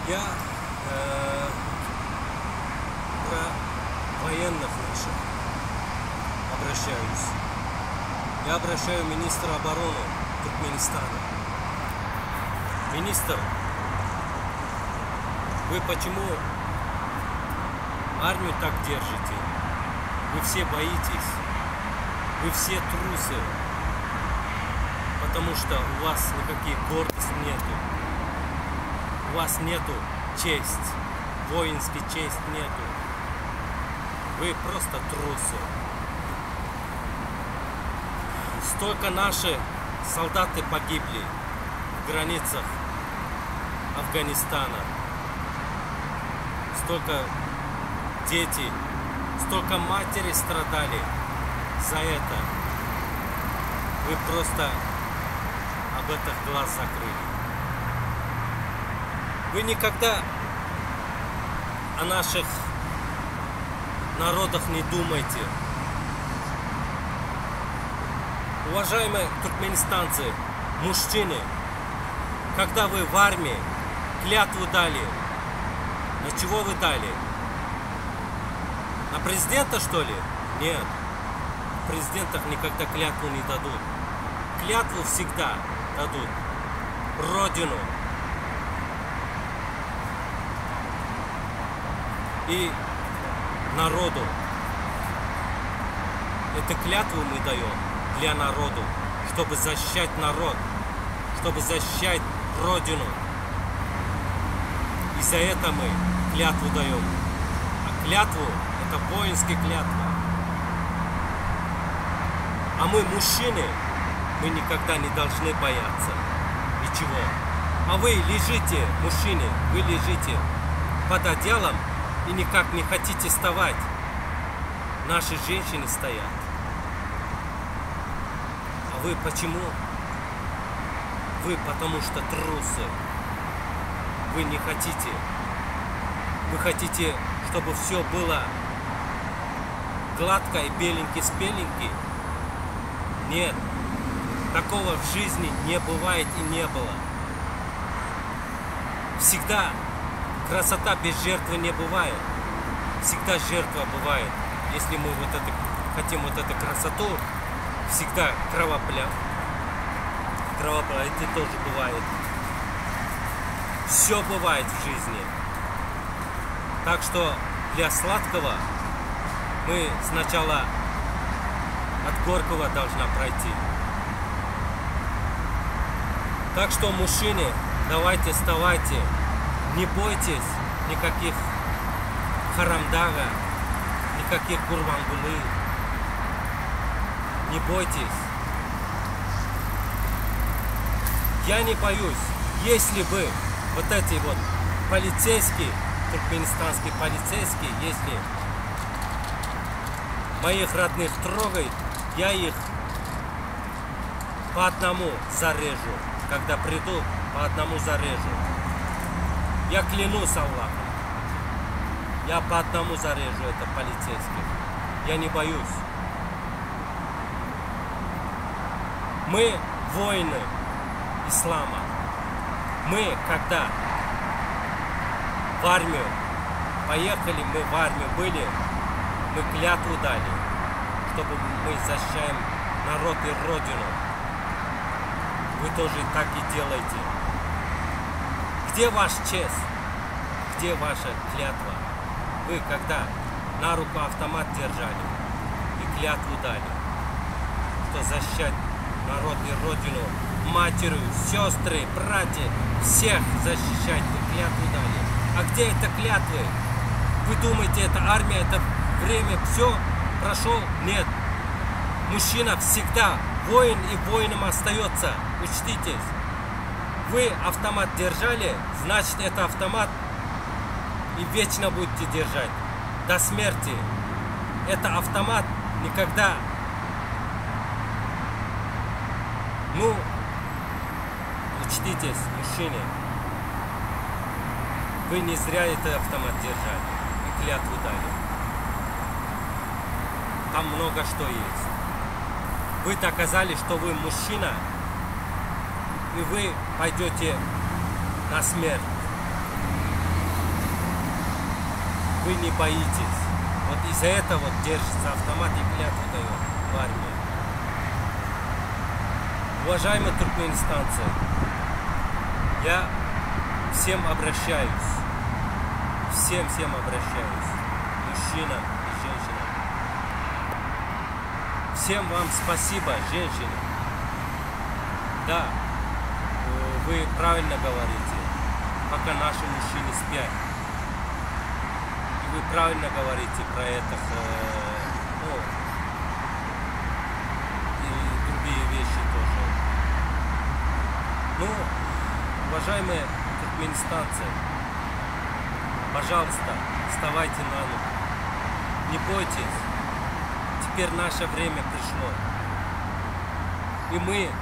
Я про военных наших обращаюсь. Я обращаю министра обороны Туркменистана. Министр, вы почему армию так держите? Вы все боитесь, вы все трусы, потому что у вас никаких гордости нету, у вас нету честь, воинской честь нету, вы просто трусы. Столько наши солдаты погибли в границах Афганистана, столько дети, столько матери страдали за это. Вы просто об этом глаз закрыли. Вы никогда о наших народах не думайте. Уважаемые туркменистанцы, мужчины, когда вы в армии клятву дали, на чего вы дали? На президента, что ли? Нет. В президентах никогда клятву не дадут. Клятву всегда дадут Родину. И народу. Эту клятву мы даем для народу, чтобы защищать народ, чтобы защищать Родину. И за это мы клятву даем. А клятву — это воинская клятва. А мы, мужчины, мы никогда не должны бояться ничего. А вы лежите, мужчины, вы лежите под одеялом и никак не хотите вставать. Наши женщины стоят. А вы почему? Вы потому что трусы. Вы не хотите. Вы хотите, чтобы все было гладко и беленький с беленький? Нет. Такого в жизни не бывает и не было. Всегда красота без жертвы не бывает. Всегда жертва бывает. Если мы вот это хотим, вот эту красоту, всегда кровопролитие тоже бывает. Все бывает в жизни. Так что для сладкого мы сначала от горького должна пройти. Так что, мужчины, давайте вставайте. Не бойтесь никаких харамдага, никаких гурбангулы. Не бойтесь. Я не боюсь. Если бы вот эти вот полицейские, туркменистанские полицейские, если моих родных трогают, я их по одному зарежу. Когда приду, по одному зарежу. Я клянусь Аллахом. Я по одному зарежу это полицейских. Я не боюсь. Мы воины ислама. Мы, когда в армию поехали, мы в армию были, мы клятву дали, чтобы мы защищаем народ и Родину. Вы тоже так и делаете. Где ваш честь? Где ваша клятва? Вы когда на руку автомат держали и клятву дали, что защищать народ и Родину, матерью, сестры, братья, всех защищать, вы клятву дали. А где это клятвы? Вы думаете, это армия, это время, все прошел? Нет. Мужчина всегда воин и воином остается. Учтитесь. Вы автомат держали, значит, это автомат и вечно будете держать. До смерти. Это автомат никогда. Ну, учтитесь, мужчины. Вы не зря этот автомат держали и клятву дали. Там много что есть. Вы доказали, что вы мужчина, и вы пойдете на смерть. вы не боитесь. Вот из-за этого вот держится автомат и клятву дает в армии. Уважаемые туркменистанцы, я всем обращаюсь, всем обращаюсь, мужчинам и женщинам. Всем вам спасибо, женщины. Да, вы правильно говорите, пока наши мужчины спят. И вы правильно говорите про это, и другие вещи тоже. Ну, уважаемые туркменистанцы, пожалуйста, вставайте на ноги. Не бойтесь, теперь наше время пришло. И мы